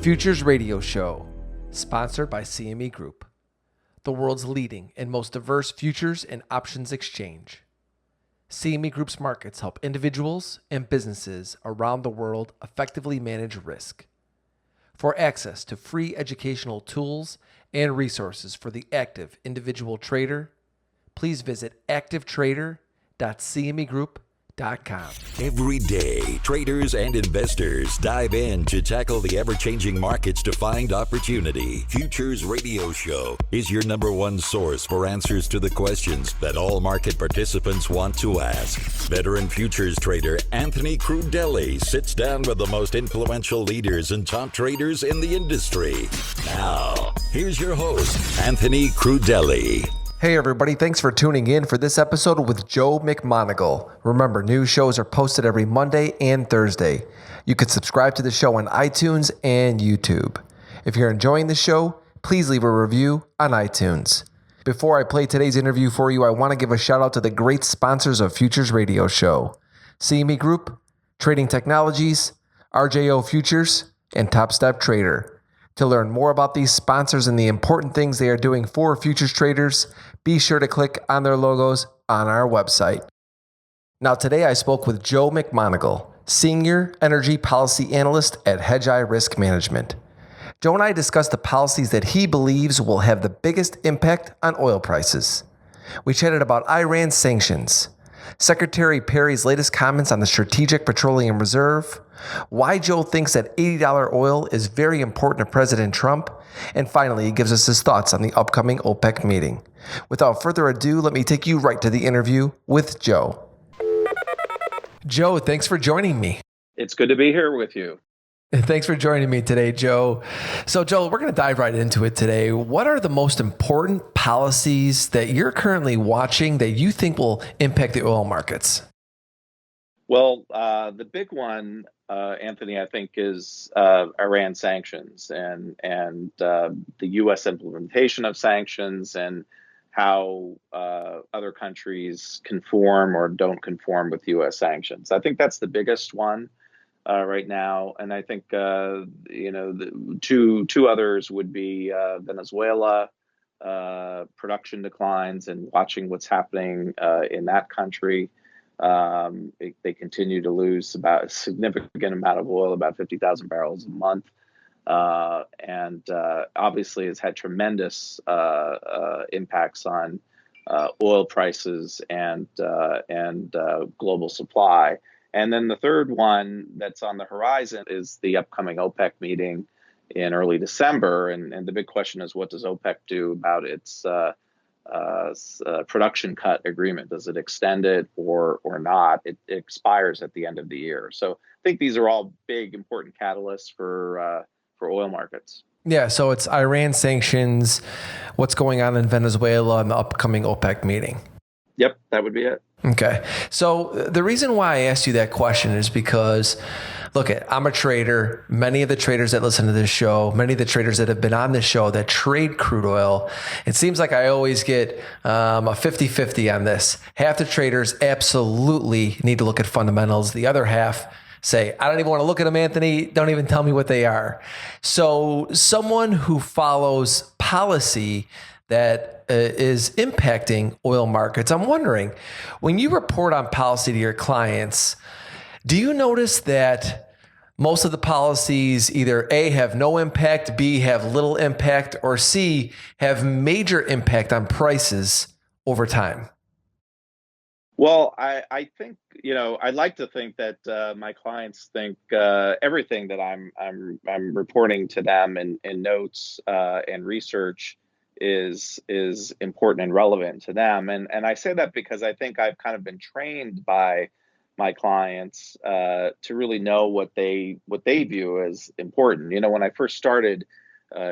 Futures Radio Show, sponsored by CME Group, the world's leading and most diverse futures and options exchange. CME Group's markets help individuals and businesses around the world effectively manage risk. For access to free educational tools and resources for the active individual trader, please visit activetrader.cmegroup.com. Every day, traders and investors dive in to tackle the ever-changing markets to find opportunity. Futures Radio Show is your number one source for answers to the questions that all market participants want to ask. Veteran futures trader Anthony Crudele sits down with the most influential leaders and top traders in the industry. Now, here's your host, Anthony Crudele. Hey everybody, thanks for tuning in for this episode with Joe McMonigle. Remember, new shows are posted every Monday and Thursday. You can subscribe to the show on iTunes and YouTube. If you're enjoying the show, please leave a review on iTunes. Before I play today's interview for you, I want to give a shout out to the great sponsors of Futures Radio Show: CME Group, Trading Technologies, RJO Futures, and Top Step Trader. To learn more about these sponsors and the important things they are doing for futures traders, be sure to click on their logos on our website. Now today I spoke with Joe McMonigle, Senior Energy Policy Analyst at Hedgeye Risk Management. Joe and I discussed the policies that he believes will have the biggest impact on oil prices. We chatted about Iran sanctions, Secretary Perry's latest comments on the Strategic Petroleum Reserve, why Joe thinks that $80 oil is very important to President Trump, and finally, he gives us his thoughts on the upcoming OPEC meeting. Without further ado, let me take you right to the interview with Joe. Joe, thanks for joining me. It's good to be here with you. Thanks for joining me today, Joe. So, Joe, we're going to dive right into it today. What are the most important policies that you're currently watching that you think will impact the oil markets? Well, the big one, Anthony, I think is Iran sanctions and the U.S. implementation of sanctions and how other countries conform or don't conform with U.S. sanctions. I think that's the biggest one right now, and I think the two others would be Venezuela production declines and watching what's happening in that country. They continue to lose about a significant amount of oil, about 50,000 barrels a month, and obviously has had tremendous impacts on oil prices and global supply. And then the third one that's on the horizon is the upcoming OPEC meeting in early December, and the big question is, what does OPEC do about its production cut agreement? Does it extend it or not? It expires at the end of the year. So I think these are all big, important catalysts for oil markets. Yeah, so it's Iran sanctions, what's going on in Venezuela, and the upcoming OPEC meeting. Yep, that would be it. Okay. So the reason why I asked you that question is because, look, I'm a trader. Many of the traders that listen to this show, many of the traders that have been on this show that trade crude oil, it seems like I always get a 50-50 on this. Half the traders absolutely need to look at fundamentals. The other half say, I don't even want to look at them, Anthony. Don't even tell me what they are. So someone who follows policy that is impacting oil markets, I'm wondering, when you report on policy to your clients, do you notice that most of the policies either A, have no impact, B, have little impact, or C, have major impact on prices over time? Well, I think, I'd like to think that my clients think everything that I'm reporting to them in notes and research is important and relevant to them. And I say that because I think I've kind of been trained by my clients to really know what they view as important. When I first started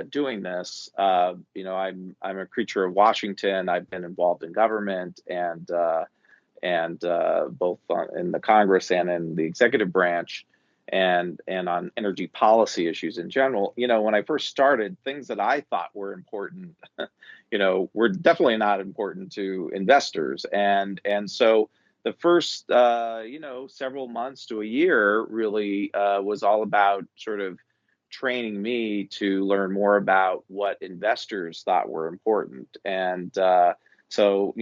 doing this, I'm a creature of Washington. I've been involved in government and both in the Congress and in the executive branch, and on energy policy issues in general. When I first started, things that I thought were important, were definitely not important to investors. And so the first, several months to a year really was all about sort of training me to learn more about what investors thought were important. And so,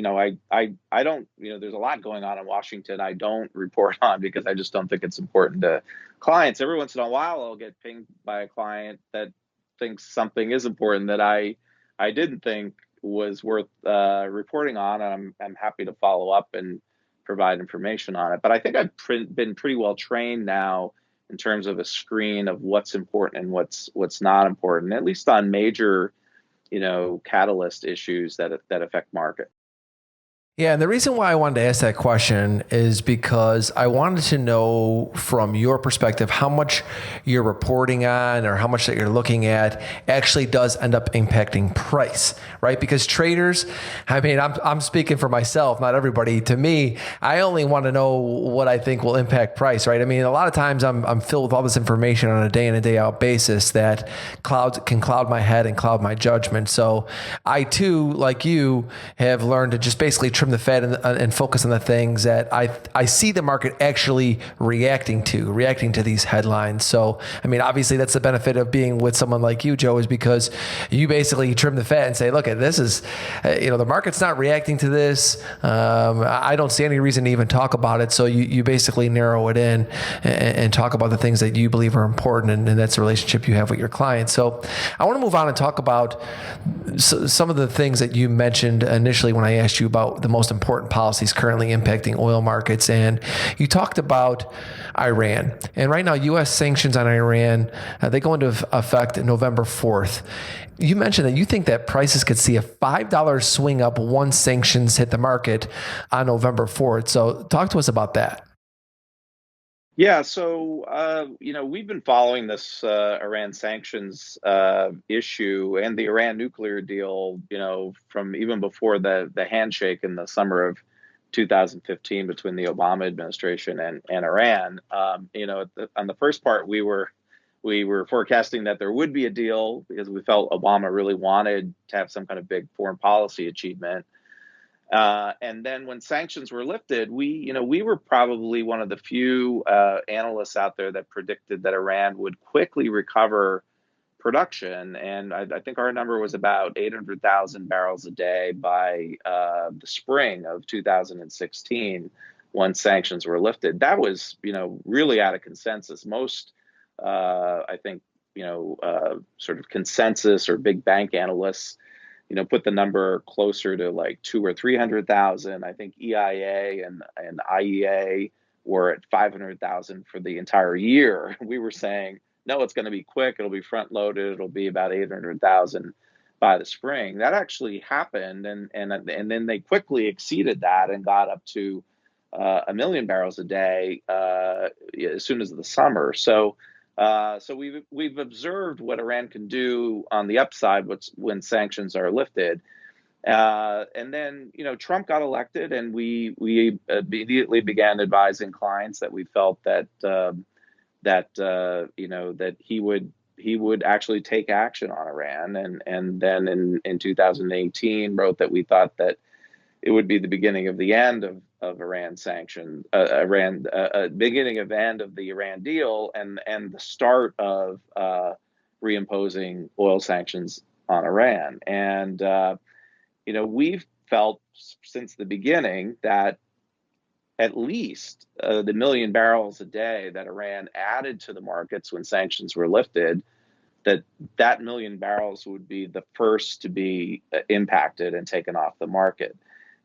I don't, there's a lot going on in Washington I don't report on because I just don't think it's important to clients. Every once in a while, I'll get pinged by a client that thinks something is important that I didn't think was worth reporting on, and I'm happy to follow up and provide information on it. But I think I've been pretty well trained now in terms of a screen of what's important and what's not important, at least on major, catalyst issues that affect market. Yeah, and the reason why I wanted to ask that question is because I wanted to know from your perspective how much you're reporting on or how much that you're looking at actually does end up impacting price, right? Because traders, I mean, I'm speaking for myself, not everybody. To me, I only want to know what I think will impact price, right? I mean, a lot of times I'm filled with all this information on a day in and day out basis that can cloud my head and cloud my judgment. So I too, like you, have learned to just basically trim the fat and focus on the things that I see the market actually reacting to these headlines. So, I mean, obviously that's the benefit of being with someone like you, Joe, is because you basically trim the fat and say, look, this is, the market's not reacting to this. I don't see any reason to even talk about it. So you basically narrow it in and talk about the things that you believe are important, and that's the relationship you have with your clients. So I want to move on and talk about some of the things that you mentioned initially when I asked you about the most important policies currently impacting oil markets. And you talked about Iran. And right now, U.S. sanctions on Iran, they go into effect November 4th. You mentioned that you think that prices could see a $5 swing up once sanctions hit the market on November 4th. So talk to us about that. Yeah, so we've been following this Iran sanctions issue and the Iran nuclear deal, from even before the handshake in the summer of 2015 between the Obama administration and Iran. On the first part, we were forecasting that there would be a deal because we felt Obama really wanted to have some kind of big foreign policy achievement. And then when sanctions were lifted, we were probably one of the few analysts out there that predicted that Iran would quickly recover production. And I think our number was about 800,000 barrels a day by the spring of 2016 when sanctions were lifted. That was, really out of consensus. Most, I think, sort of consensus or big bank analysts put the number closer to like 200,000 or 300,000. I think EIA and IEA were at 500,000 for the entire year. We were saying, no, it's going to be quick. It'll be front loaded. It'll be about 800,000 by the spring. That actually happened, and then they quickly exceeded that and got up to 1 million barrels a day as soon as the summer. So we've observed what Iran can do on the upside when sanctions are lifted, and then Trump got elected, and we immediately began advising clients that we felt that he would actually take action on Iran, and then in 2018 wrote that we thought that it would be the beginning of the end of Iran sanctions, beginning of end of the Iran deal, and the start of reimposing oil sanctions on Iran. And we've felt since the beginning that at least the 1 million barrels a day that Iran added to the markets when sanctions were lifted, that 1 million barrels would be the first to be impacted and taken off the market.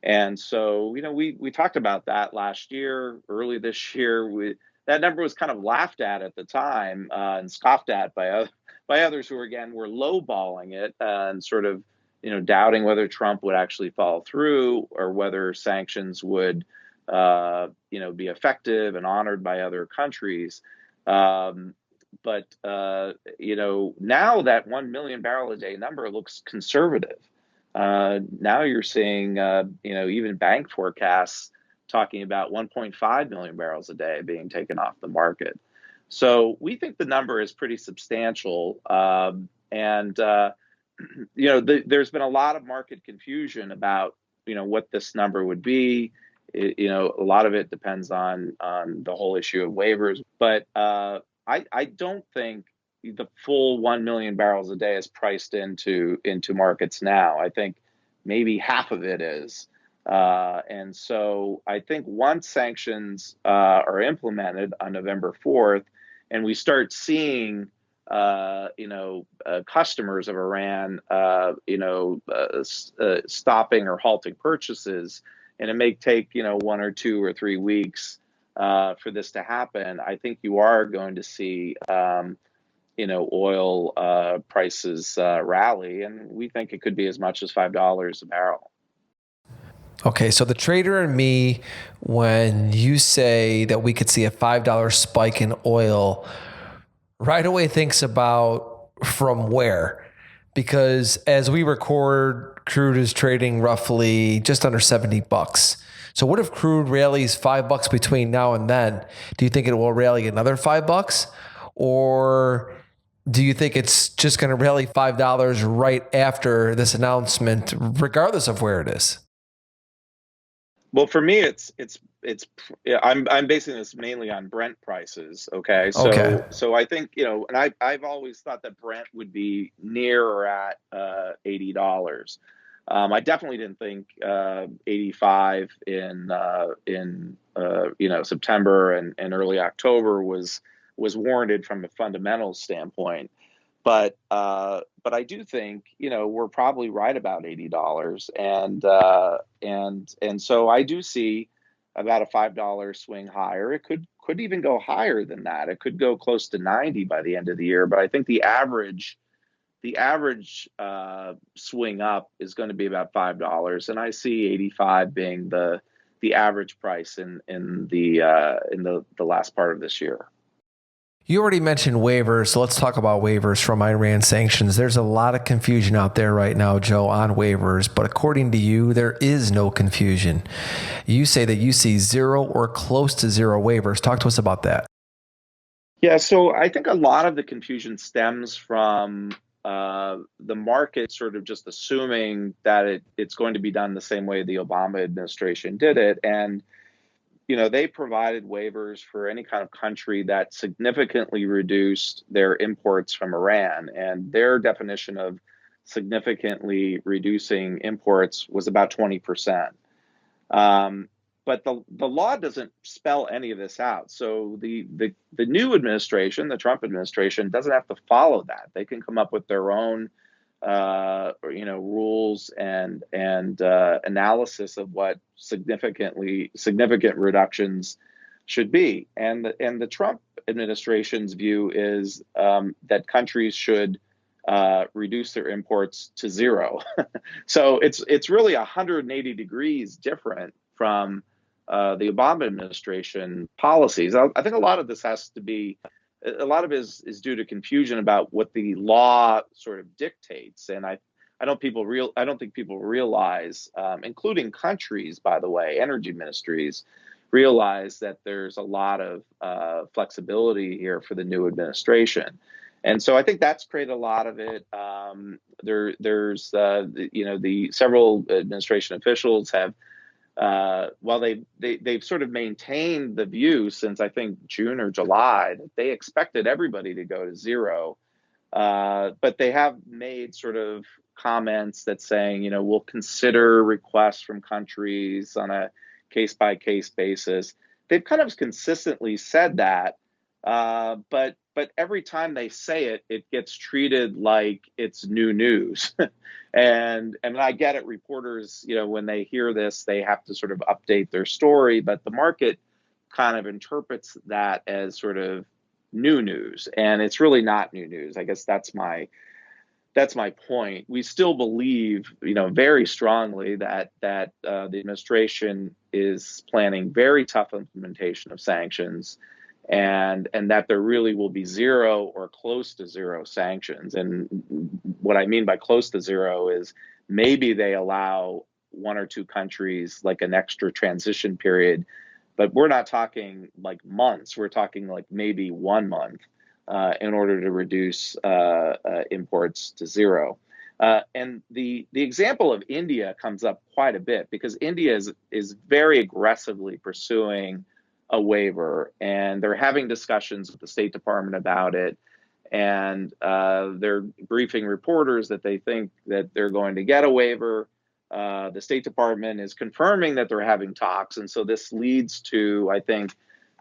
And so, we talked about that last year, early this year. That number was kind of laughed at the time and scoffed at by others who, again, were lowballing it and sort of, doubting whether Trump would actually follow through or whether sanctions would, be effective and honored by other countries. But now that 1 million barrel a day number looks conservative. Now you're seeing, even bank forecasts talking about 1.5 million barrels a day being taken off the market. So we think the number is pretty substantial. There's been a lot of market confusion about, what this number would be. A lot of it depends on the whole issue of waivers. But I don't think the full 1 million barrels a day is priced into markets now. I think maybe half of it is. And so I think once sanctions are implemented on November 4th, and we start seeing, customers of Iran, stopping or halting purchases, and it may take, 1 or 2 or 3 weeks for this to happen, I think you are going to see, oil prices rally, and we think it could be as much as $5 a barrel. Okay, so the trader and me, when you say that we could see a $5 spike in oil, right away thinks about from where? Because as we record, crude is trading roughly just under $70. So what if crude rallies $5 between now and then? Do you think it will rally another $5? Or do you think it's just going to rally $5 right after this announcement, regardless of where it is? Well, for me, I'm basing this mainly on Brent prices. Okay, Okay. so I think, and I've always thought that Brent would be near or at $80. I definitely didn't think 85 in September and early October was warranted from a fundamental standpoint. But I do think, we're probably right about $80, and so I do see about a $5 swing higher. It could even go higher than that. It could go close to 90 by the end of the year. But I think the average swing up is going to be about $5, and I see 85 being the average price in the last part of this year. You already mentioned waivers, so let's talk about waivers from Iran sanctions. There's a lot of confusion out there right now, Joe, on waivers, but according to you, there is no confusion. You say that you see zero or close to zero waivers. Talk to us about that. Yeah, so I think a lot of the confusion stems from the market sort of just assuming that it's going to be done the same way the Obama administration did it. And they provided waivers for any kind of country that significantly reduced their imports from Iran. And their definition of significantly reducing imports was about 20%. But the law doesn't spell any of this out. So the new administration, the Trump administration, doesn't have to follow that. They can come up with their own rules and analysis of what significant reductions should be. And the Trump administration's view is that countries should reduce their imports to zero. So it's really 180 degrees different from the Obama administration policies. I think a lot of this is due to confusion about what the law sort of dictates, and I don't think people realize, including countries, by the way, energy ministries, realize that there's a lot of flexibility here for the new administration, and so I think that's created a lot of it. There's the several administration officials have. While they've sort of maintained the view since I think June or July that they expected everybody to go to zero, but they have made sort of comments that saying, we'll consider requests from countries on a case-by-case basis. They've kind of consistently said that, but every time they say it, it gets treated like it's new news. And I get it. Reporters, when they hear this, they have to sort of update their story, but the market kind of interprets that as sort of new news, and it's really not new news. I guess that's my point. We still believe, very strongly that the administration is planning very tough implementation of sanctions, and that there really will be zero or close to zero sanctions. And what I mean by close to zero is maybe they allow 1 or 2 countries like an extra transition period, but we're not talking like months. We're talking like maybe 1 month in order to reduce imports to zero. And the example of India comes up quite a bit because India is very aggressively pursuing a waiver, and they're having discussions with the State Department about it. and they're briefing reporters that they think that they're going to get a waiver. The State Department is confirming that they're having talks, and so this leads to, I think,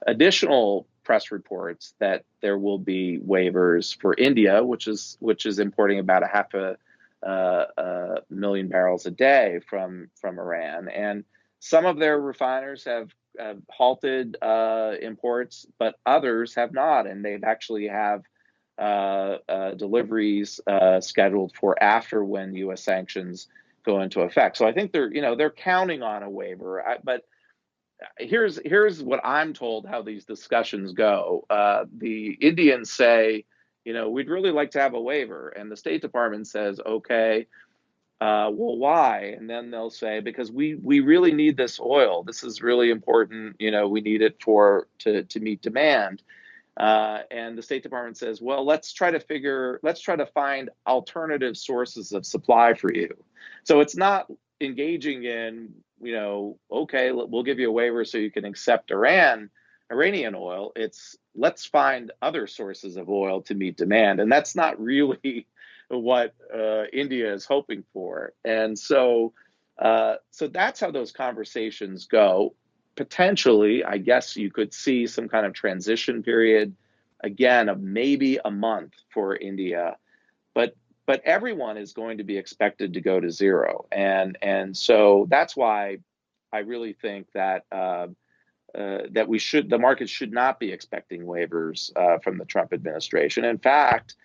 additional press reports that there will be waivers for India, which is importing about a half a million barrels a day from Iran, and some of their refiners have halted imports, but others have not, and they've actually have deliveries scheduled for after when U.S. sanctions go into effect. So I think they're counting on a waiver. But here's what I'm told how these discussions go. The Indians say, we'd really like to have a waiver, and the State Department says, okay. Well, why? And then they'll say, because we really need this oil. This is really important. We need it to meet demand. And the State Department says, well, let's try to find alternative sources of supply for you. So it's not engaging in, okay, we'll give you a waiver so you can accept Iranian oil. It's let's find other sources of oil to meet demand. And that's not really what India is hoping for. And so that's how those conversations go. Potentially, I guess you could see some kind of transition period, again, of maybe a month for India, but everyone is going to be expected to go to zero, and so that's why I really think that the market should not be expecting waivers from the Trump administration. In fact,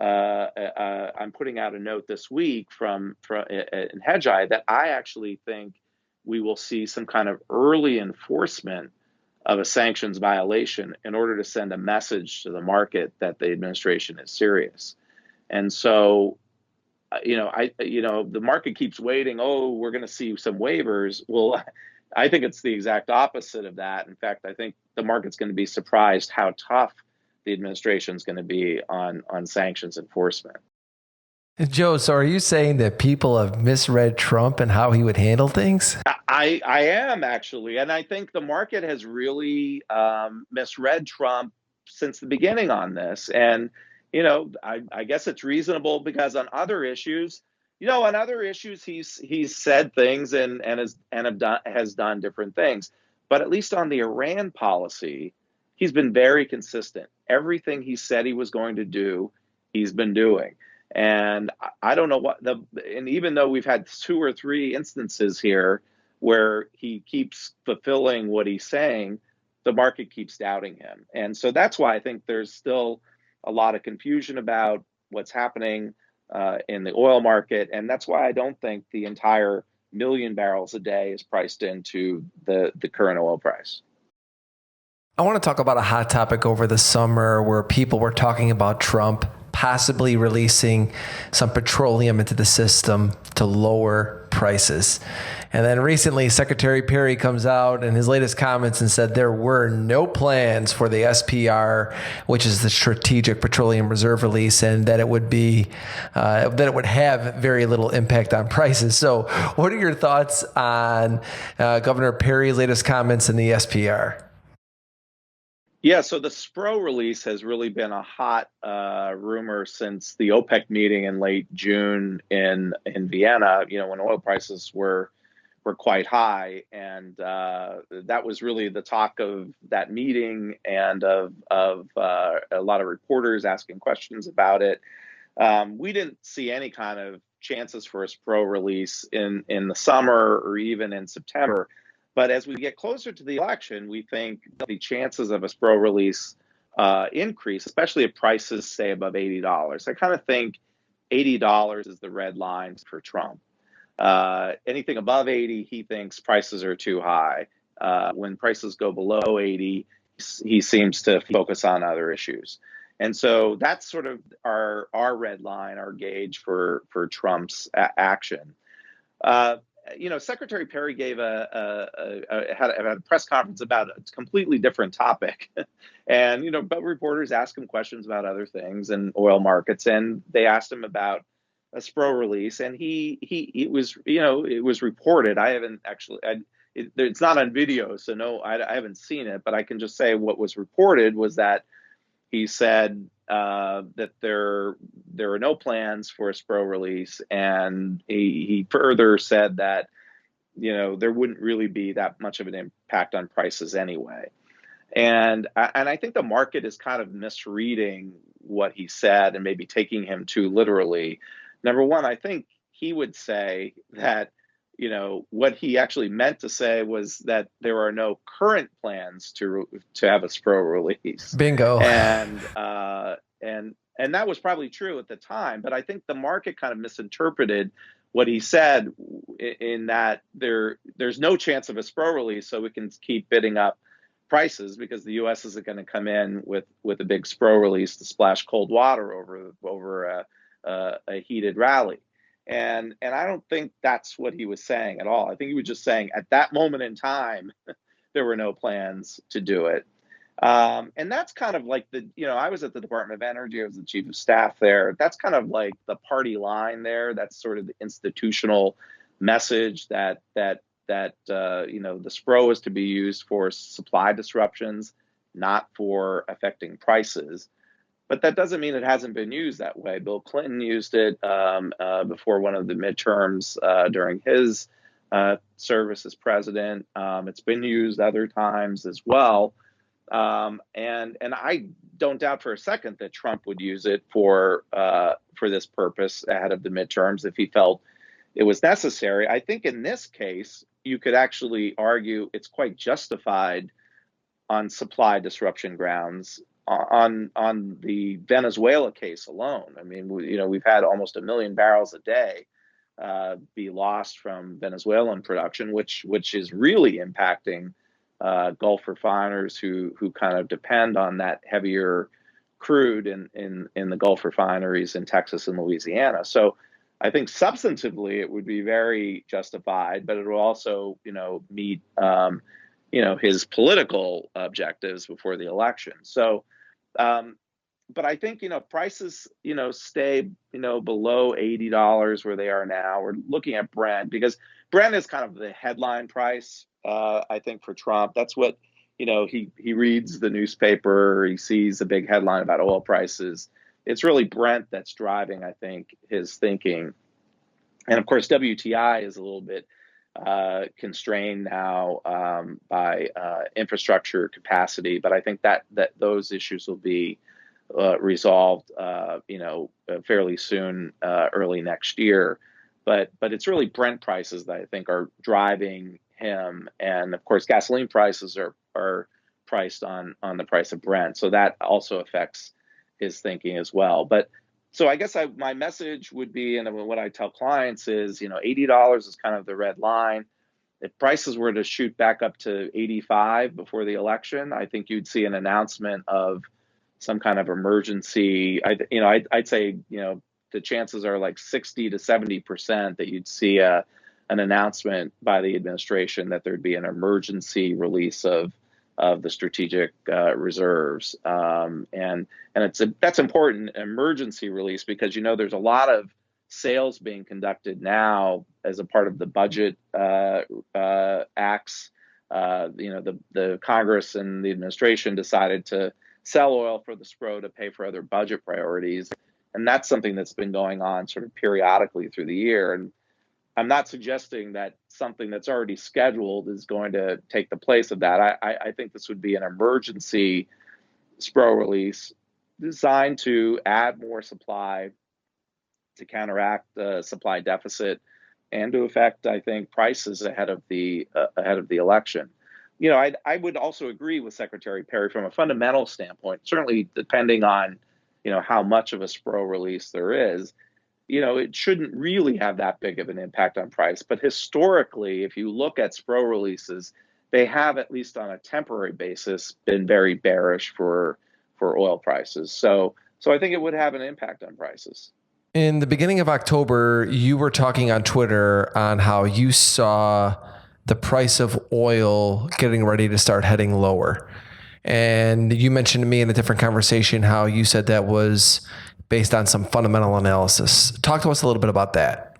I'm putting out a note this week from in Hedgeye that I actually think we will see some kind of early enforcement of a sanctions violation in order to send a message to the market that the administration is serious. And so, the market keeps waiting. Oh, we're going to see some waivers. Well, I think it's the exact opposite of that. In fact, I think the market's going to be surprised how tough the administration is going to be on sanctions enforcement. Joe, so are you saying that people have misread Trump and how he would handle things? I am, actually. And I think the market has really misread Trump since the beginning on this. And, I guess it's reasonable because on other issues, he's said things and has done different things. But at least on the Iran policy, he's been very consistent. Everything he said he was going to do, he's been doing. And I don't know and even though we've had 2 or 3 instances here where he keeps fulfilling what he's saying, the market keeps doubting him. And so that's why I think there's still a lot of confusion about what's happening in the oil market. And that's why I don't think the entire million barrels a day is priced into the current oil price. I want to talk about a hot topic over the summer where people were talking about Trump possibly releasing some petroleum into the system to lower prices. And then recently, Secretary Perry comes out in his latest comments and said there were no plans for the SPR, which is the Strategic Petroleum Reserve release, and that it would have very little impact on prices. So what are your thoughts on Governor Perry's latest comments in the SPR? Yeah, so the SPRO release has really been a hot rumor since the OPEC meeting in late June in Vienna, when oil prices were quite high. And that was really the talk of that meeting and of a lot of reporters asking questions about it. We didn't see any kind of chances for a SPRO release in the summer or even in September. But as we get closer to the election, we think the chances of a SPRO release increase, especially if prices stay above $80. I kind of think $80 is the red line for Trump. Anything above 80, he thinks prices are too high. When prices go below 80, he seems to focus on other issues. And so that's sort of our red line, our gauge for Trump's action. Secretary Perry gave had a press conference about a completely different topic, and but reporters asked him questions about other things and oil markets, and they asked him about a SPRO release, and it was reported. I haven't actually, it's not on video, so no, I haven't seen it, but I can just say what was reported was that he said that there are no plans for a SPRO release, and he further said that there wouldn't really be that much of an impact on prices anyway. And I think the market is kind of misreading what he said and maybe taking him too literally. Number one, I think he would say that what he actually meant to say was that there are no current plans to have a SPRO release. Bingo. And that was probably true at the time, but I think the market kind of misinterpreted what he said in that there's no chance of a SPRO release, so we can keep bidding up prices because the U.S. isn't going to come in with a big SPRO release to splash cold water over a heated rally. And I don't think that's what he was saying at all. I think he was just saying at that moment in time, there were no plans to do it. And that's kind of like I was at the Department of Energy. I was the chief of staff there. That's kind of like the party line there. That's sort of the institutional message that the SPRO is to be used for supply disruptions, not for affecting prices. But that doesn't mean it hasn't been used that way. Bill Clinton used it before one of the midterms during his service as president. It's been used other times as well. And I don't doubt for a second that Trump would use it for this purpose ahead of the midterms if he felt it was necessary. I think in this case, you could actually argue it's quite justified on supply disruption grounds. On the Venezuela case alone, I mean, we've had almost 1 million barrels a day be lost from Venezuelan production, which is really impacting Gulf refiners who kind of depend on that heavier crude in the Gulf refineries in Texas and Louisiana. So I think substantively it would be very justified, but it will also meet his political objectives before the election. So. But I think, prices, stay, below $80 where they are now. We're looking at Brent because Brent is kind of the headline price, I think, for Trump. That's what, he reads the newspaper, he sees a big headline about oil prices. It's really Brent that's driving, I think, his thinking. And of course, WTI is a little bit constrained now by infrastructure capacity, but I think that those issues will be resolved, fairly soon, early next year. But it's really Brent prices that I think are driving him, and of course, gasoline prices are priced on the price of Brent, so that also affects his thinking as well. But so I guess my message would be, and what I tell clients is, $80 is kind of the red line. If prices were to shoot back up to 85 before the election, I think you'd see an announcement of some kind of emergency. I'd say, the chances are like 60 to 70% that you'd see an announcement by the administration that there'd be an emergency release of the strategic reserves, and that's important, emergency release, because there's a lot of sales being conducted now as a part of the budget acts. The Congress and the administration decided to sell oil for the SPRO to pay for other budget priorities, and that's something that's been going on sort of periodically through the year. And I'm not suggesting that something that's already scheduled is going to take the place of that. I think this would be an emergency SPRO release designed to add more supply to counteract the supply deficit and to affect, I think, prices ahead of the election. I would also agree with Secretary Perry from a fundamental standpoint, certainly depending on, how much of a SPRO release there is. It shouldn't really have that big of an impact on price. But historically, if you look at SPRO releases, they have, at least on a temporary basis, been very bearish for oil prices. So I think it would have an impact on prices. In the beginning of October, you were talking on Twitter on how you saw the price of oil getting ready to start heading lower. And you mentioned to me in a different conversation how you said that was based on some fundamental analysis. Talk to us a little bit about that.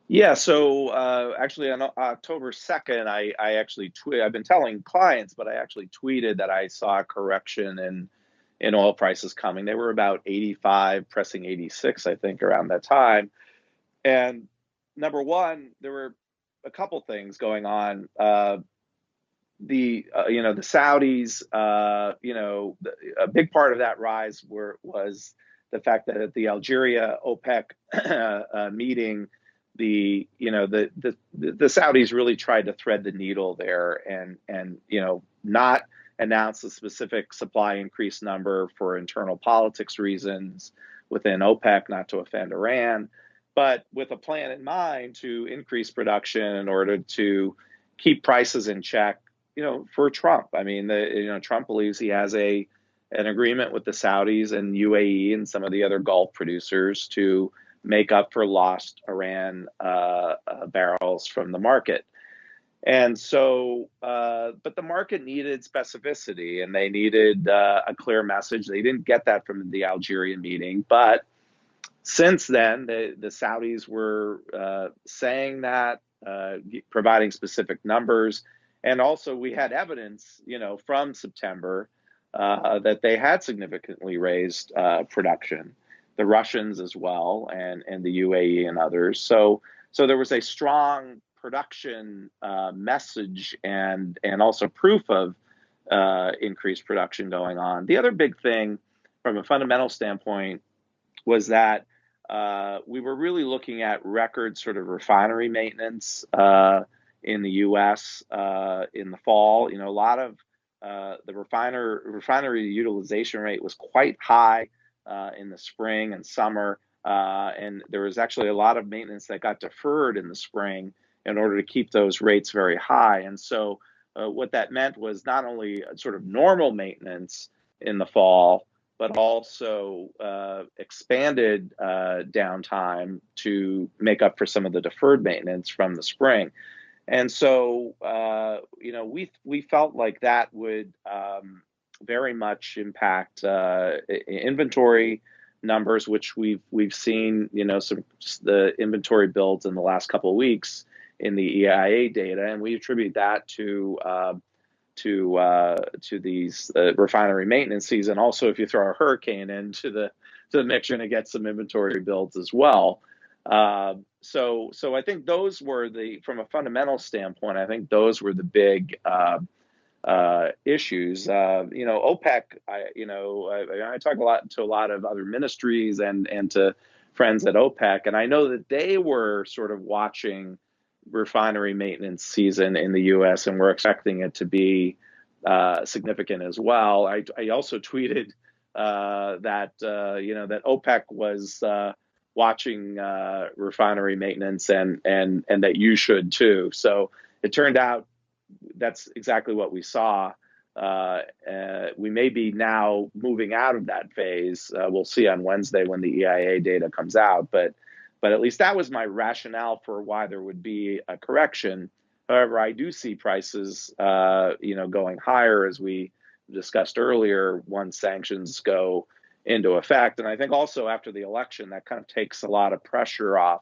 Yeah, so actually on October 2nd, I actually tweeted. I've been telling clients, but I actually tweeted that I saw a correction in oil prices coming. They were about 85, pressing 86, I think, around that time. And number one, there were a couple things going on. The Saudis, a big part of that rise was the fact that at the Algeria OPEC meeting, the Saudis really tried to thread the needle there and not announce a specific supply increase number for internal politics reasons within OPEC, not to offend Iran, but with a plan in mind to increase production in order to keep prices in check. For Trump, I mean, Trump believes he has an agreement with the Saudis and UAE and some of the other Gulf producers to make up for lost Iran barrels from the market. And so, but the market needed specificity and they needed a clear message. They didn't get that from the Algerian meeting, but since then, the Saudis were saying that, providing specific numbers. And also, we had evidence, from September that they had significantly raised production, the Russians as well, and the UAE and others. So there was a strong production message and also proof of increased production going on. The other big thing, from a fundamental standpoint, was that we were really looking at record sort of refinery maintenance in the U.S. In the fall. A lot of the refinery utilization rate was quite high in the spring and summer, and there was actually a lot of maintenance that got deferred in the spring in order to keep those rates very high. And so what that meant was not only a sort of normal maintenance in the fall, but also expanded downtime to make up for some of the deferred maintenance from the spring. And so, we felt like that would very much impact inventory numbers, which we've seen, the inventory builds in the last couple of weeks in the EIA data, and we attribute that to these refinery maintenance season. Also, if you throw a hurricane into the mix, you're going to get some inventory builds as well. So I think those were from a fundamental standpoint, I think those were the big issues. OPEC, I talk to a lot of other ministries and to friends at OPEC, and I know that they were sort of watching refinery maintenance season in the U.S. and we're expecting it to be significant as well. I also tweeted that OPEC was watching refinery maintenance and that you should too. So it turned out that's exactly what we saw. We may be now moving out of that phase. We'll see on Wednesday when the EIA data comes out, but at least that was my rationale for why there would be a correction. However, I do see prices, going higher, as we discussed earlier, once sanctions go into effect. And I think also after the election, that kind of takes a lot of pressure off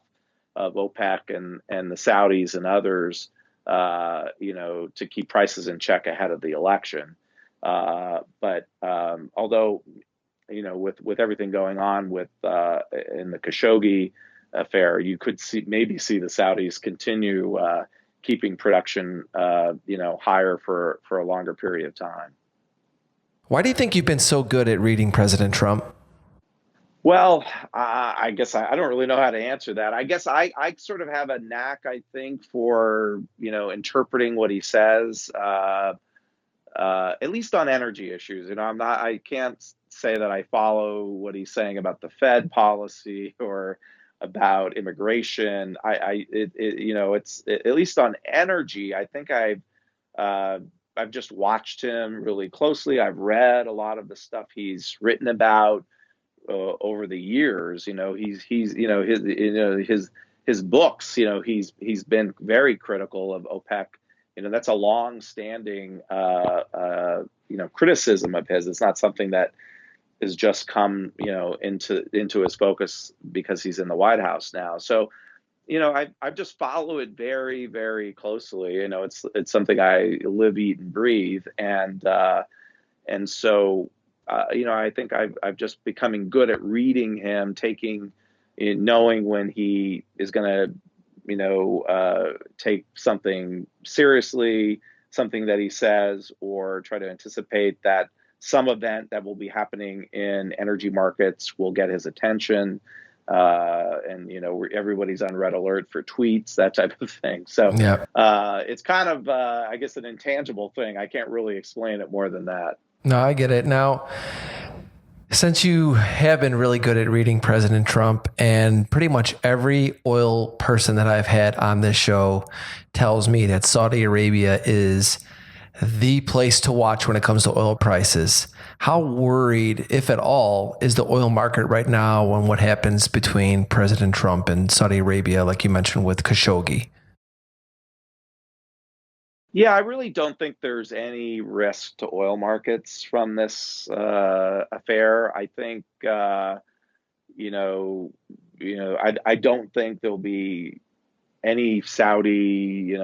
of OPEC and the Saudis and others, to keep prices in check ahead of the election. But although, with everything going on in the Khashoggi affair, you could maybe see the Saudis continue keeping production, higher for a longer period of time. Why do you think you've been so good at reading President Trump? Well, I guess I don't really know how to answer that. I guess I sort of have a knack, I think, for, interpreting what he says, at least on energy issues. I can't say that I follow what he's saying about the Fed policy or about immigration. It's at least on energy. I think I've just watched him really closely. I've read a lot of the stuff he's written about over the years. His books. He's been very critical of OPEC. That's a long-standing criticism of his. It's not something that has just come into his focus because he's in the White House now. So I've just followed it very, very closely. It's something I live, eat, and breathe, and so I think I've just becoming good at reading him, knowing when he is going to, take something seriously, something that he says, or try to anticipate that some event that will be happening in energy markets will get his attention. And everybody's on red alert for tweets, that type of thing. So Yeah. it's kind of, I guess, an intangible thing. I can't really explain it more than that. No, I get it. Now, since you have been really good at reading President Trump, and pretty much every oil person that I've had on this show tells me that Saudi Arabia is the place to watch when it comes to oil prices. How worried, if at all, is the oil market right now on what happens between President Trump and Saudi Arabia, like you mentioned with Khashoggi? Yeah, I really don't think there's any risk to oil markets from this affair. I think I don't think there'll be any Saudi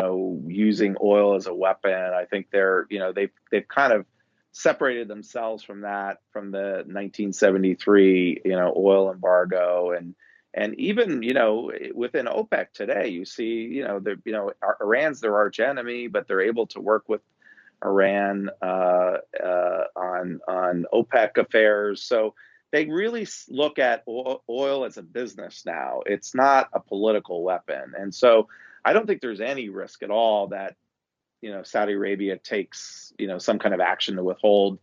using oil as a weapon. I think they've kind of separated themselves from the 1973 oil embargo, and even within OPEC today, you see Iran's their arch enemy, but they're able to work with Iran on OPEC affairs. So they really look at oil as a business now. It's not a political weapon, and so I don't think there's any risk at all that Saudi Arabia takes some kind of action to withhold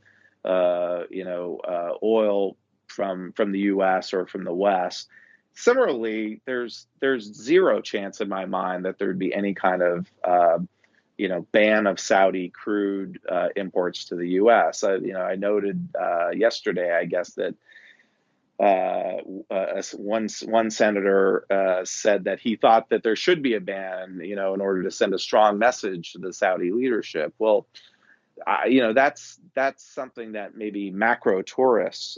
oil from the U.S. or from the West. Similarly, there's zero chance in my mind that there would be any kind of ban of Saudi crude imports to the U.S. I noted yesterday, I guess, that one senator said that he thought that there should be a ban, in order to send a strong message to the Saudi leadership. Well, that's something that maybe macro tourists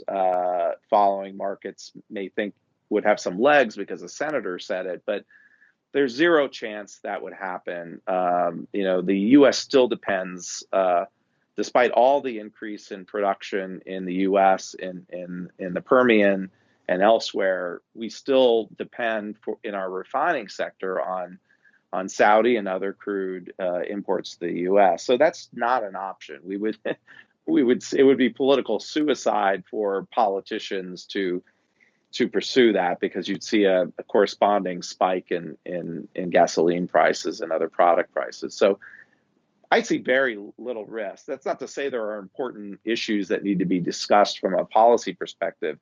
following markets may think would have some legs because a senator said it, but there's zero chance that would happen. The U.S. still depends, despite all the increase in production in the U.S. in the Permian and elsewhere, we still depend in our refining sector on Saudi and other crude imports to the U.S. So that's not an option. It would be political suicide for politicians to pursue that, because you'd see a corresponding spike in gasoline prices and other product prices. So I see very little risk. That's not to say there are important issues that need to be discussed from a policy perspective,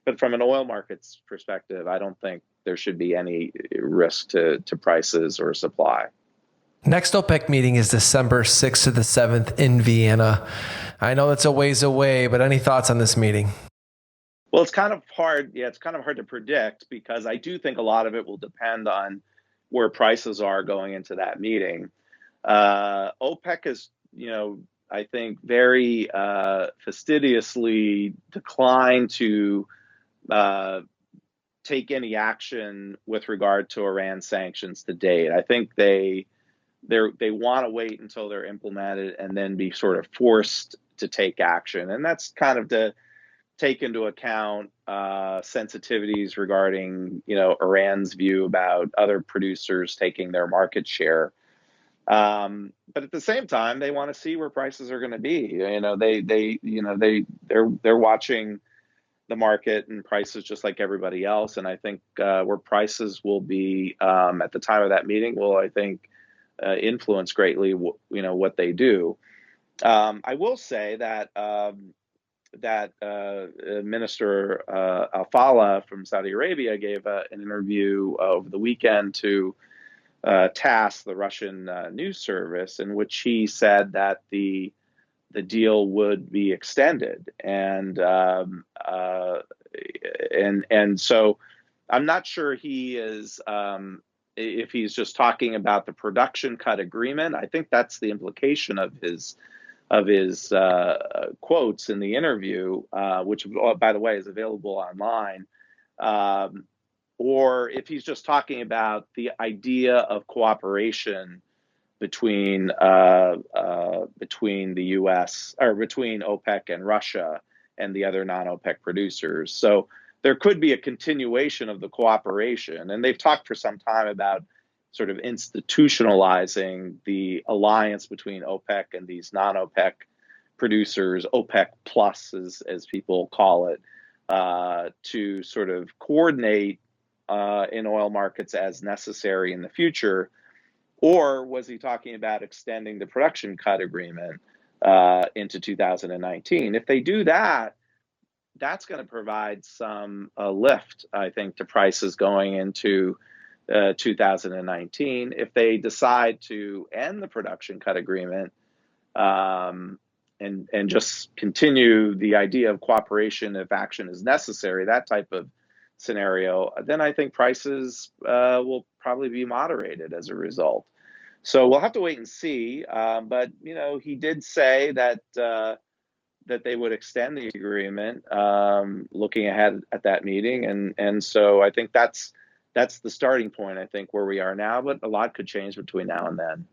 but from an oil markets perspective, I don't think there should be any risk to prices or supply. Next OPEC meeting is December 6th to the 7th in Vienna. I know it's a ways away, but any thoughts on this meeting? Well, it's kind of hard. Yeah, it's kind of hard to predict, because I do think a lot of it will depend on where prices are going into that meeting. OPEC is, I think, very fastidiously declined to take any action with regard to Iran sanctions to date. I think they want to wait until they're implemented and then be sort of forced to take action, and that's kind of to take into account sensitivities regarding, Iran's view about other producers taking their market share. But at the same time, they want to see where prices are going to be. They're watching the market and prices just like everybody else. And I think where prices will be at the time of that meeting will, I think, influence greatly, what they do. I will say that Minister Al-Fallah from Saudi Arabia gave an interview over the weekend to TASS, the Russian news service, in which he said that the deal would be extended, and so I'm not sure he is if he's just talking about the production cut agreement. I think that's the implication of his quotes in the interview, which, by the way, is available online, or if he's just talking about the idea of cooperation between the U.S. or between OPEC and Russia, and the other non-OPEC producers. So there could be a continuation of the cooperation. And they've talked for some time about sort of institutionalizing the alliance between OPEC and these non-OPEC producers, OPEC plus, as people call it, to sort of coordinate in oil markets as necessary in the future. Or was he talking about extending the production cut agreement into 2019? If they do that, that's going to provide some lift, I think, to prices going into 2019. If they decide to end the production cut agreement and just continue the idea of cooperation if action is necessary, that type of scenario, then I think prices will probably be moderated as a result. So we'll have to wait and see. But he did say that that they would extend the agreement, looking ahead at that meeting, and so I think that's the starting point. I think where we are now, but a lot could change between now and then.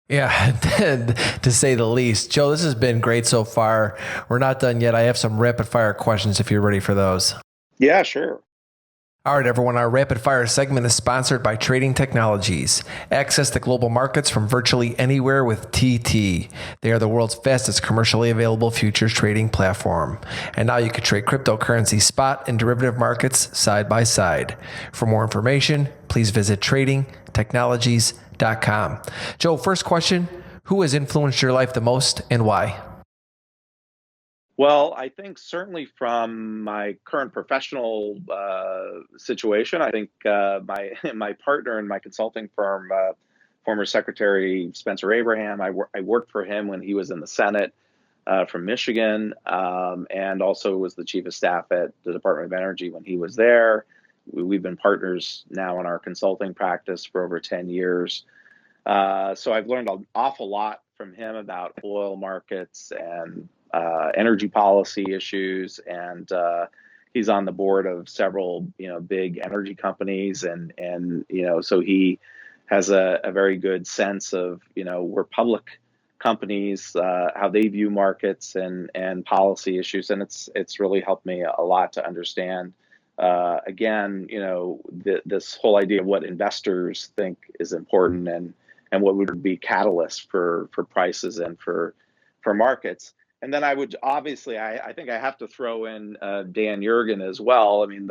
Yeah, to say the least. Joe, this has been great so far. We're not done yet. I have some rapid fire questions if you're ready for those. Yeah, sure. All right, everyone. Our rapid fire segment is sponsored by Trading Technologies. Access to global markets from virtually anywhere with TT. They are the world's fastest commercially available futures trading platform. And now you can trade cryptocurrency spot and derivative markets side by side. For more information, please visit tradingtechnologies.com. Joe, first question. Who has influenced your life the most and why? Well, I think certainly from my current professional situation, I think my partner in my consulting firm, former Secretary Spencer Abraham, I worked for him when he was in the Senate from Michigan, and also was the chief of staff at the Department of Energy when he was there. We've been partners now in our consulting practice for over 10 years. So I've learned an awful lot from him about oil markets and energy policy issues, and he's on the board of several big energy companies, and so he has a very good sense of where public companies, how they view markets and policy issues, and it's really helped me a lot to understand again this whole idea of what investors think is important and what would be catalysts for prices and for markets. And then I would obviously, I think I have to throw in Dan Yergin as well. I mean,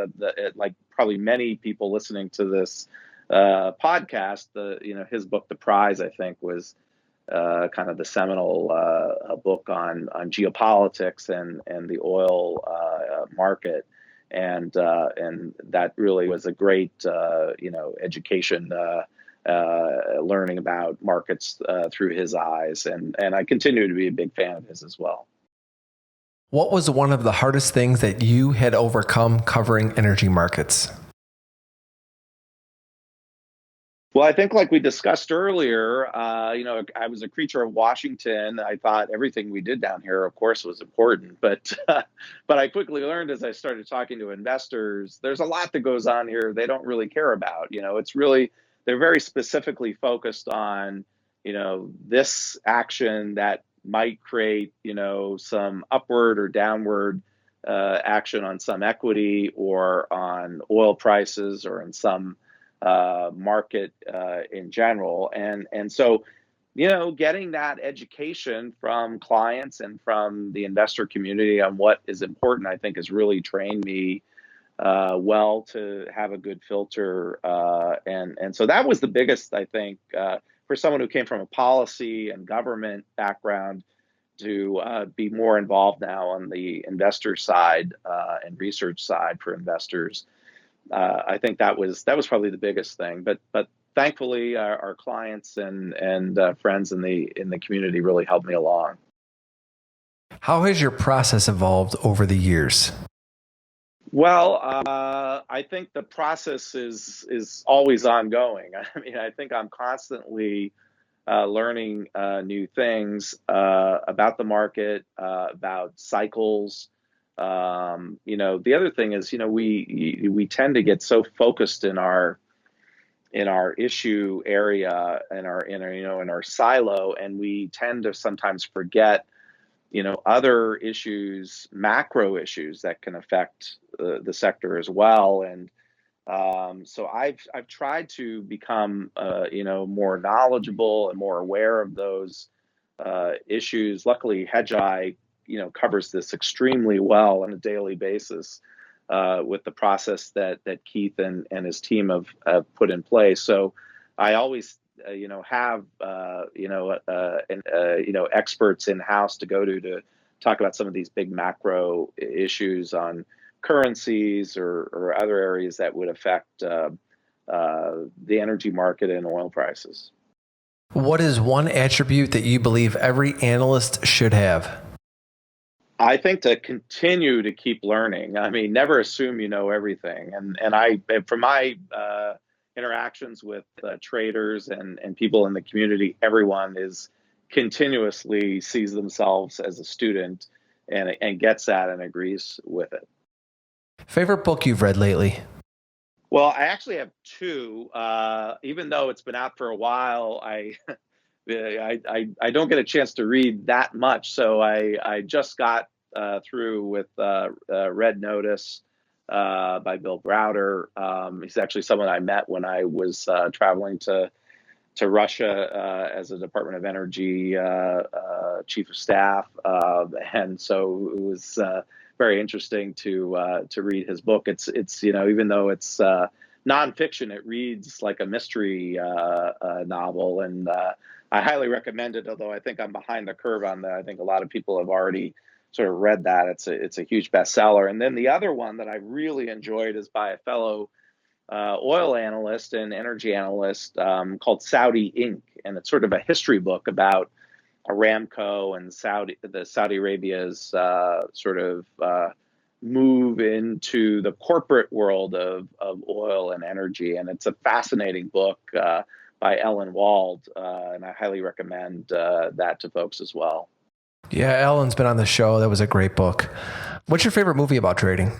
like probably many people listening to this podcast, his book, The Prize, I think was kind of the seminal book on geopolitics and the oil market, and that really was a great education. Learning about markets through his eyes, and I continue to be a big fan of his as well. What was one of the hardest things that you had overcome covering energy markets? Well, I think like we discussed earlier, I was a creature of Washington. I thought everything we did down here, of course, was important. But I quickly learned as I started talking to investors, there's a lot that goes on here they don't really care about. It's really, they're very specifically focused on, this action that might create, some upward or downward action on some equity or on oil prices or in some market in general. And so, getting that education from clients and from the investor community on what is important, I think has really trained me well to have a good filter. And so that was the biggest, I think, for someone who came from a policy and government background to be more involved now on the investor side and research side for investors. I think that was probably the biggest thing. But thankfully, our clients and friends in the community really helped me along. How has your process evolved over the years? Well, I think the process is always ongoing. I mean, I think I'm constantly learning new things about the market, about cycles. The other thing is, we tend to get so focused in our issue area, in our silo, and we tend to sometimes forget other issues, macro issues that can affect the sector as well. And so I've tried to become more knowledgeable and more aware of those issues. Luckily, Hedgeye covers this extremely well on a daily basis with the process that Keith and his team have put in place. So I always have experts in house to go to talk about some of these big macro issues on currencies or other areas that would affect the energy market and oil prices. What is one attribute that you believe every analyst should have? I think to continue to keep learning. I mean, never assume you know everything. And from my interactions with traders and people in the community, everyone is continuously sees themselves as a student and gets that and agrees with it. Favorite book you've read lately? Well, I actually have two. Even though it's been out for a while, I don't get a chance to read that much. So I just got through with Red Notice by Bill Browder. He's actually someone I met when I was traveling to Russia as a Department of Energy chief of staff, and so it was very interesting to read his book. It's even though it's nonfiction, it reads like a mystery novel, and I highly recommend it. Although I think I'm behind the curve on that. I think a lot of people have already sort of read that. It's a huge bestseller. And then the other one that I really enjoyed is by a fellow oil analyst and energy analyst called Saudi Inc. And it's sort of a history book about Aramco and Saudi Arabia's sort of move into the corporate world of oil and energy. And it's a fascinating book by Ellen Wald, and I highly recommend that to folks as well. Yeah, Ellen's been on the show. That was a great book. What's your favorite movie about trading?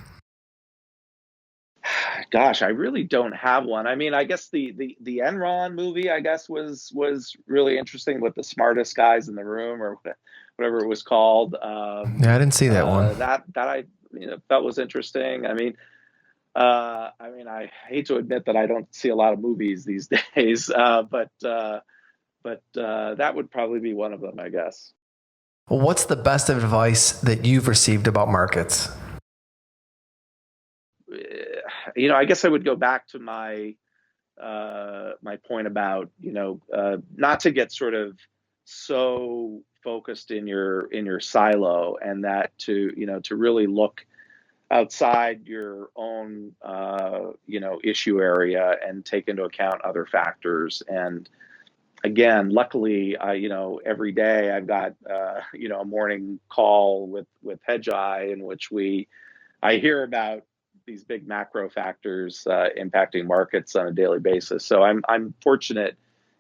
Gosh, I really don't have one. I mean, I guess the Enron movie, I guess, was really interesting with the smartest guys in the room or whatever it was called. Yeah, I didn't see that one. That I felt was interesting. I hate to admit that I don't see a lot of movies these days, but that would probably be one of them, I guess. Well, what's the best advice that you've received about markets? I guess I would go back to my my point about not to get sort of so focused in your silo, and that to really look outside your own issue area and take into account other factors. And again, luckily, every day I've got a morning call with Hedgeye in which I hear about these big macro factors impacting markets on a daily basis. So I'm fortunate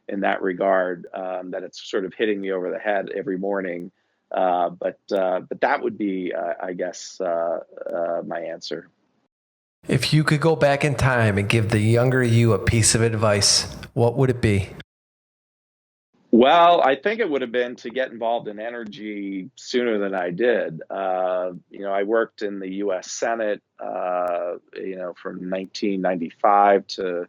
in that regard that it's sort of hitting me over the head every morning. But that would be, I guess, my answer. If you could go back in time and give the younger you a piece of advice, what would it be? Well, I think it would have been to get involved in energy sooner than I did. I worked in the U.S. Senate, from 1995 to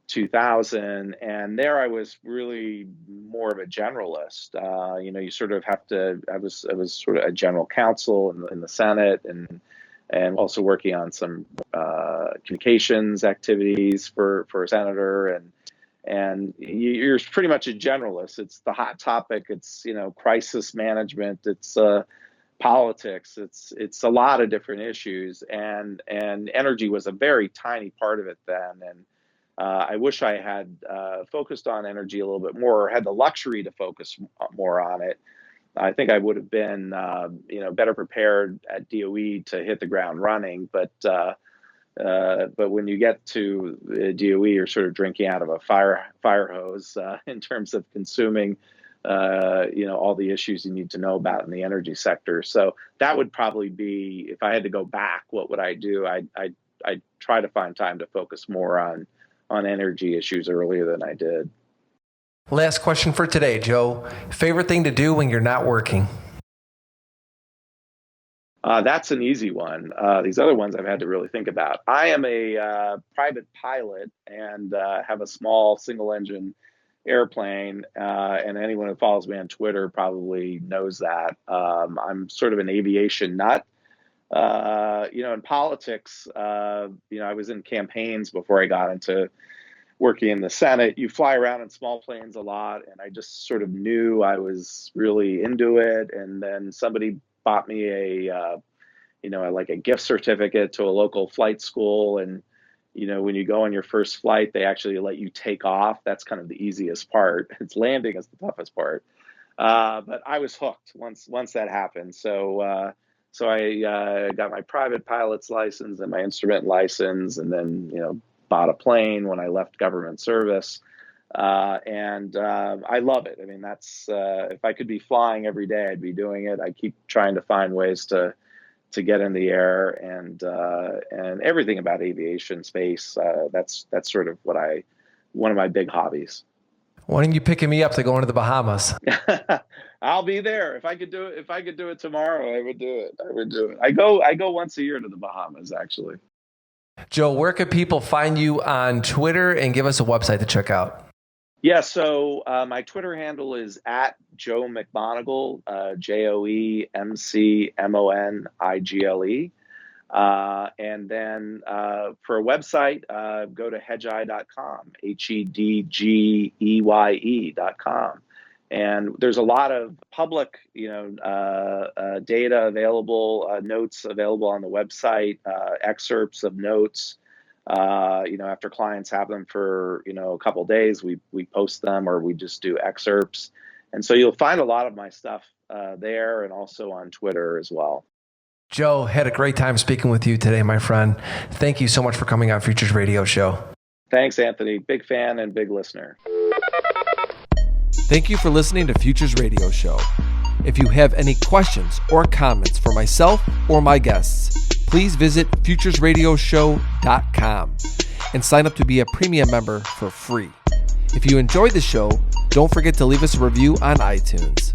2000, and there I was really more of a generalist. You sort of have to. I was sort of a general counsel in the Senate, and also working on some communications activities for a senator, and you're pretty much a generalist. It's the hot topic. It's crisis management. It's politics. It's a lot of different issues, and energy was a very tiny part of it then. And I wish I had focused on energy a little bit more, or had the luxury to focus more on it. I think I would have been better prepared at DOE to hit the ground running. But when you get to DOE, you're sort of drinking out of a fire hose in terms of consuming, all the issues you need to know about in the energy sector. So that would probably be, if I had to go back, what would I do? I'd try to find time to focus more on energy issues earlier than I did. Last question for today, Joe. Favorite thing to do when you're not working? That's an easy one. These other ones I've had to really think about. I am a private pilot and have a small single-engine airplane, and anyone who follows me on Twitter probably knows that. I'm sort of an aviation nut. In politics, I was in campaigns before I got into working in the Senate. You fly around in small planes a lot, and I just sort of knew I was really into it. And then somebody bought me like a gift certificate to a local flight school. And, when you go on your first flight, they actually let you take off. That's kind of the easiest part. It's landing is the toughest part. But I was hooked once that happened. So I got my private pilot's license and my instrument license, and then, bought a plane when I left government service. And I love it. I mean, that's if I could be flying every day, I'd be doing it. I keep trying to find ways to get in the air, and everything about aviation space. That's sort of one of my big hobbies. When are you picking me up to go into the Bahamas? I'll be there. If I could do it tomorrow, I would do it. I go once a year to the Bahamas, actually. Joe, where could people find you on Twitter, and give us a website to check out? Yeah, so my Twitter handle is at Joe McMonigle, JoeMcMonigle. And then for a website, go to hedgeye.com, HEDGEYE.com. And there's a lot of public, data available, notes available on the website, excerpts of notes. After clients have them for, a couple of days, we post them, or we just do excerpts. And so you'll find a lot of my stuff there, and also on Twitter as well. Joe, had a great time speaking with you today, my friend. Thank you so much for coming on Futures Radio Show. Thanks, Anthony. Big fan and big listener. Thank you for listening to Futures Radio Show. If you have any questions or comments for myself or my guests, please visit futuresradioshow.com and sign up to be a premium member for free. If you enjoyed the show, don't forget to leave us a review on iTunes.